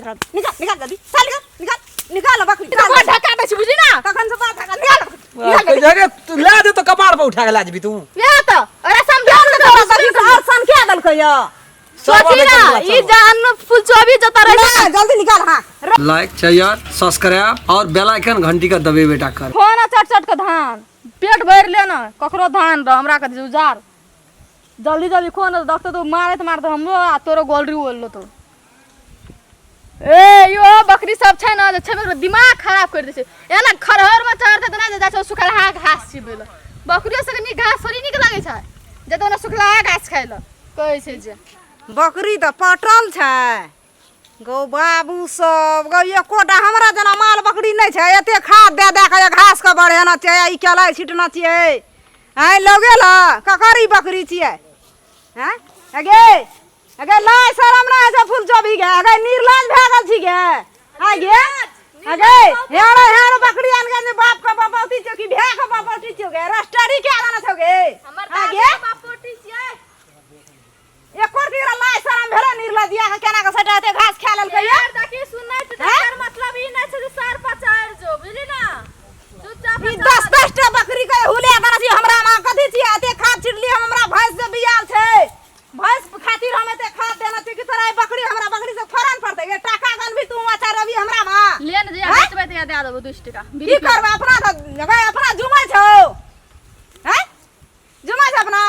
निकाल निकाल जल्दी चल निकाल निकाल बकरी तो कोन ढका दे छी बुझी ना तखन से बात निकाल के जगह तू ला दे तो कपार पे उठा के लाजबी तू या तो अरे समझा तो बकरी से और सन क्या दल कहियो सोची ना ई जान फुल चोबी जता रहे जल्दी निकाल हां लाइक शेयर सब्सक्राइब और बेल आइकन घंटी का दबे बेटा कर खाना चट चट के धान पेट भर ले ना ककरो धान र हमरा के जुजार जल्दी जल्दी खो ना डॉक्टर तो मारत हमरो आ तोरो गोलरी बोललो तो ए यो बकरी सब छै ना छै मेरे दिमाग खराब कर दे छै एना खरहर में चढ़ते त ना जा छै सुखला घास छिबेल बकरियो से नी घास थोड़ी नीक लागे छै जे तो ना सुखला घास खाइल कहै छै जे बकरी तो पटल छै गौ बाबू सब गौ एकोटा हमरा जना माल बकरी नहीं छै एते खाद दे दे के घास के बढ़ेना चाहिए ई केला छिटना चाहिए हैं लोगे ला ककरी बकरी छियै हैं अगे अगे लाय शरम ना से फूल चोबी गे अगे निर्लज भए गेल छी गे आ गे अगे हेरो बकरी आन के बाप का बापौती छौ कि भे का बापौती छौ गे रस्टडी के आना छौ गे हमर बापोटी छियै एकोर तीरा लाय शरम भेले निर्लजिया के केना के सटाते घास खा लेल कहियो यार ताकि सुननै त एकर मतलब ई नै छै जे सर पचार जो बुझली ना चुपचाप ई 10 टा बकरी के हुले दाना छी हमरा मां कथि छी एते खाद छिड़ली हमरा भैंस से बियाल छै भैंस खातिर हम एते खाद देना छै कि तोरा बकरी हमरा बकरी से फरन पड़ते गे टाका गन भी तू अच्छा रवि हमरा मां लेन जे बेचबै त दे देबो 2 टका की करबा अपना जुमै छौ हैं जुमै छ अपना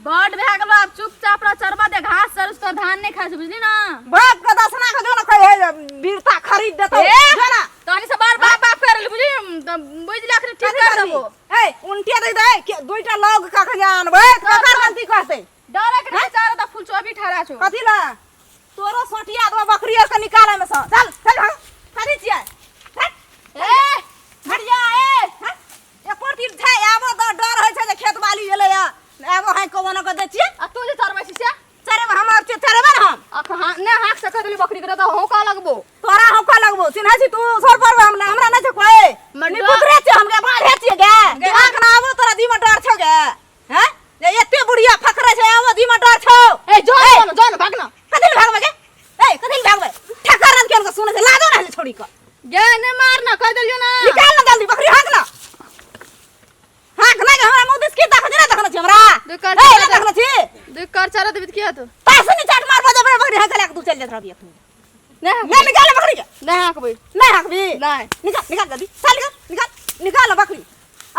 बड भए गेलो अब चुपचाप रह चरबा दे घास सर उसको धान नहीं खाइ छै बुझली ना बाप के दसना के जो ना कहे वीरता खरीद देतो जो ना तनी से बार बाप बाप कर बुझली बुझला के ठीक कर देबो ए उनटे दे दे के दुईटा लोग का जानबे ककर गलती कहते डरे के बेचारा त फुल चोबी ठहरा छौ कथि ला तोरो सोटिया दो बकरी के निकाले में से चल चल भाग कथि छियै ए बढ़िया ए एको तीर छै आबो तो डर होय छै जे खेत बाली एले या आबो है कोन के दे छियै आ तू जे चरबै छी से चरे हमर चरबे न हम अख हां ने हाक से कदली बकरी के त होका लगबो तोरा होका लगबो चिन्है छी तू सर पर हमरा नै छै कोई नि पुतरे छै हमके बाढ़े छियै गे आंख ना आबो तोरा दी में डर छौ गे हैं जे एते बुढ़िया फकरे छै आबो दी में डर छौ ए जोन भाग ना कथि भागबे गे ए कथि भागबे ठकरन केन के सुने से लादो ना छोड़ी के गे ने मार ना कह देलियो ना निकाल ना जल्दी बकरी हाक ना हाक ना हमरा मुंह दिस की देखत ना देखना छी हमरा दुकर ए देखना छी दुकर चारा देबत की हतो पासनी चाट मार बजे बकरी हाक ला के तू चल जा रहबी तू ने ले निकाल बकरी के नहीं हाकबै नहीं हाकबी नहीं निकाल निकाल जल्दी चल निकाल बकरी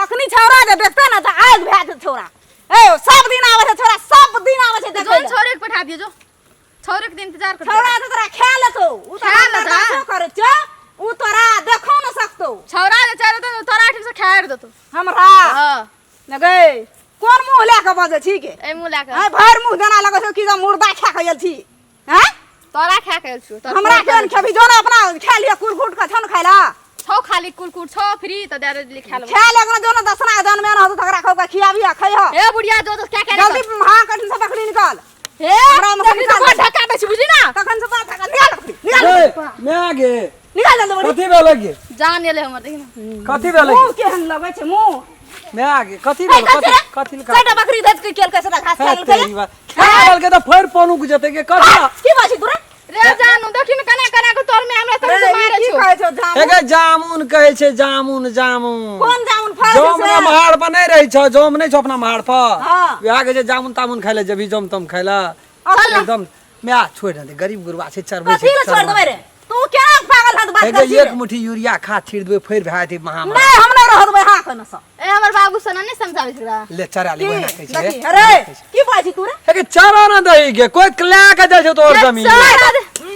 अखनी छौरा जे देखते ना त आज भए जे छौरा ए सब दिन आवे छै छौरा सब दिन आवे छै देखै जो छोरे के पठा दियो जो छोरे के इंतजार कर छौरा त तोरा खा लेतो उ तो करे छ उ तोरा देखो न सकतो छौरा जे चारो त तोरा ठीक से खाड़ देतो हमरा हां न गे कोन मुंह लेके बजे छी के ए मुंह लेके हां भर मुंह जना लगै छै कि मुर्दा खा खयल छी हैं तोरा खा के छु हमरा केन खेबी जो ना अपना खा लिया कुरकुट का छन खाइला छौ खाली कुलकुट छौ फ्री त दे दे खा लो खा लेगना जो ना दसना जन में न हो तकरा खौ के खियाबी आ खइह ए बुढ़िया जो तो क्या करे जल्दी हां कठिन से बकरी निकाल हे हमरा में देखी तो ढका दे छी बुझी ना तखन से बात निकाल मैं आगे निकाल जल्दी बकरी कथि भेल गे जान एले हमर देखी ना कथि भेल मुंह केहन लगै छै मुंह मैं आगे कथि भेल कथि का सेटा बकरी धत के केल कैसे घास खा लेल खाल के त फेर पनु के जते के कथि की बाजी तोरा रे जानू देखी न कना के तोर में हमरा तोर से मारे की छु कहै छौ जामुन एगे जामुन कहै छै जामुन कोन जामुन फल जोम ना महाड़ पर नहीं रही छ जोम नहीं छ अपना महाड़ पर हां बियाह के जे जामुन तामुन खाइले जबी जोम तम खाइला एकदम मैं छोड़ दे गरीब गुरबा छै चरबै छै कथि छोड़ देबै रे तू क्या पागल हद बात कर छी एक मुट्ठी यूरिया खाद छीड़ देबै फेर भए जेतै महामारी नहीं हम नहीं रह देबै हां कन स ए हमर बाबू सना नहीं समझाबै छरा ले चरा ले बना कहै छै देखी अरे की बाजी तू रे एगे चरा ना दही गे कोई क्ला के जाय छै तोर जमीन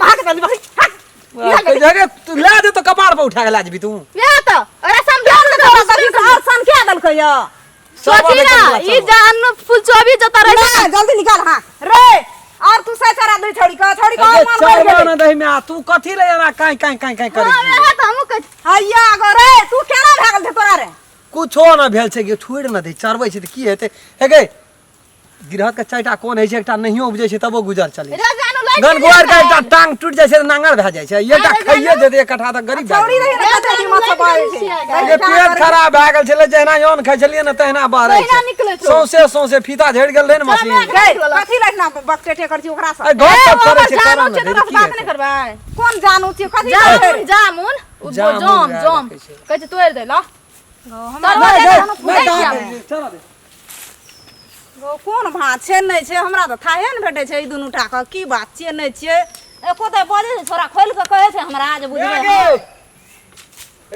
भाग जल्दी बकरी भाग जगह तू ला दे तो कपार पे उठा के लाजबी तू या तो अरे समझा तो बकरी से और सन क्या दल कहियो सोची ना ई जान फुल चोबी जता रहे जल्दी निकाल हां रे और तू से चरा दे छोड़ी का मार चरा ना दही में तू कथि ले ना काई करे हां तो हम कह हैया गो रे तू केना भागल थे तोरा रे कुछो ना भेल छै गे छोड़ ना दे चरबै छै त की हेतै हे गे गिरहत के चाइटा कोन है छै एकटा नहियो उपजै छै तबो गुजर चलै रे जानू ले गनगोर का एकटा टांग टूट जाय छै नांगर भए जाय छै एकटा खाइए जेते एक कट्ठा त गरीब भए छोड़ी जाय रही ना कते हिम्मत से बाजे छै ये पेट खराब भए गेल छले जहिना योन खाइ छलिए न तहिना बाहर तहिना निकलै छै। सौंसे फीता झड़ि गेल रहे न मशीन कथी लखना बकटेटे करती ओकरा से घर सब करे छै जानू कारण छै ने तोरा से बात नहीं करबै कोन जानू छियै कथी जामुन जामुन उ जामुन जम रखै छै। कहै छै तोड़ दे ला चलो दे गो कोन भात छै नहि छै हमरा तऽ थाहे ने भेटै छै ई दुनू टा के की बात छियै नहि छियै एको तऽ बजे छै छोरा खोल के कहै छै हमरा जे बुझबै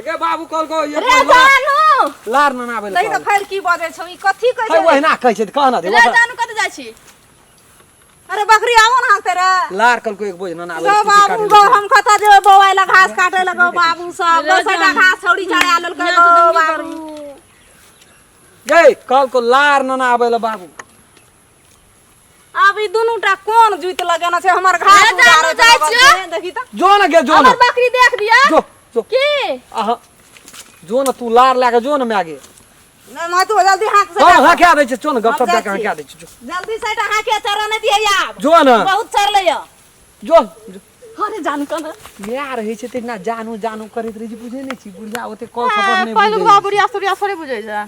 एके बाबू कॉल को ये रे जानू लार न आबे तही तऽ फेर की बजै छौ ई कथी कहै है छै ओहिना कहै छै कहना दे रे जानू कत जाइ छी अरे बकरी आવો ना तेरे लार कल को एक बोझ न आबे गो बाबू गो हम कतऽ जेबै बौआइ ला घास काटे ला गो बाबू सब गो सटा घास छौड़ी चढ़ा लेल गो बाबू गए कल को लार न आबे ल बाबू अब ई दुनू टा कोन जुइत लगेना छै हमर घास रे जानू उजाड़े जाइ छै छियै। देखी त जो न गे जो न हमर बकरी देख दिया जो जो की आहा जो न तू लार लाके जो न मागे मैं तू जल्दी हाथ से हां हां क्या दे छै जो न गप हम दे जाइ के छी। क्या दे छै जो जल्दी से टा हाथ के चरा नहीं दिए यार जो न बहुत चर ले जो अरे जानू कन या रहे छै तेना जानू जानू करैत रही बुझे नै छी बुढ़िया ओते कॉल सपोर्ट नै पहले बुझे बाबुरिया सूर्या थोड़े बुझै छै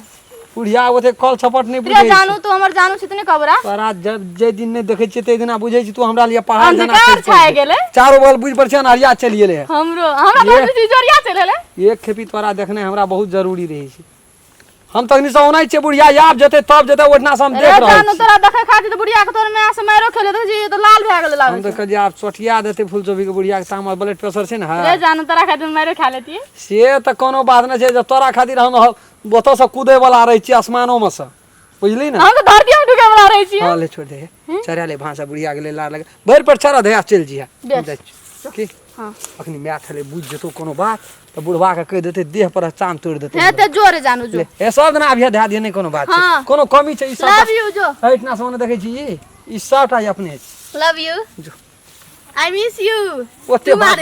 बुढ़िया ओते कॉल सपोर्ट नै रे बुझे जानू तू हमर जानू छी तने कबरा तोरा जब जे दिन नै देखै छियै ते दिना बुझै छी तू हमरा लिए पहाड़ जना अंधकार छाय गेले चारो बगल बुझ पर छै न हरिया चल गेले हमरा ये- तो जोरिया चलेले एक खेपी तोरा देखने हमरा बहुत जरूरी रहै छै हम तखनी से ओनाइ छै बुढ़िया आब जेते तब जेते ओठना से हम रे देख रहल जानू छी तोरा देखे खातिर तो बुढ़िया के तोर में से मारो खेले तो जी तो लाल भए गेल हम लागे देख जे आब चोटिया देते फूलचोबी के बुढ़िया के तामा ब्लड प्रेशर छै न रे जानू तोरा खातिर मारो खा लेती से त कोनो बात नै छै जे तोरा खातिर हम ओतो से कूदे वाला रहै छी आसमानो में से बुझली न हम तो धरती में ढुके वाला रही छी हां ले छोड़ दे चरा ले भाषा बुढ़िया के ले लार लगे भर पर चरा दे चल जिया बेस। की हां अखनी मै थले बुझ जेतो कोनो बात त बुढ़वा के कह देते देह पर चाम तोड़ देते हे ते जोरे जानू जो ए सब दिन आबिया ध्यान दिए नै कोनो बात छै हाँ। कोनो कमी छै ई सब लव यू जो इतना सोने देखै छी ई सबटा ई अपने छै। लव यू जो आई मिस यू ओते बात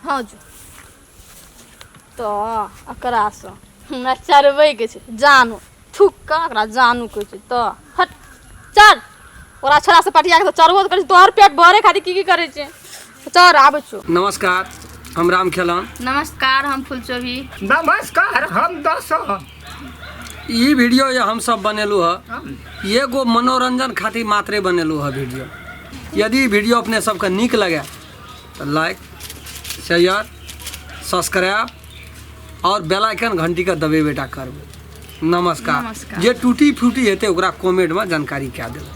हां जो तो अकरा से हमरा चरबै के छै जानू ठुक्का अकरा जानू के छै तो हट चल ओरा छोरा से पटिया के तो चरबो तो करे तोहर पेट भरे खातिर की करे छै चल आबै छो नमस्कार हम राम खेलन नमस्कार हम फुलचोभी नमस्कार हम दस ई वीडियो ये हम सब बनेलू ह ये गो मनोरंजन खातिर मात्रे बनेलू ह वीडियो यदि वीडियो अपने सबके नीक लगे तो लाइक शेयर सब्सक्राइब और बेल आइकन घंटी का दबेबेटा करबे नमस्कार जे टूटी फूटी हेते ओकरा कमेंट में जानकारी क्या देबे।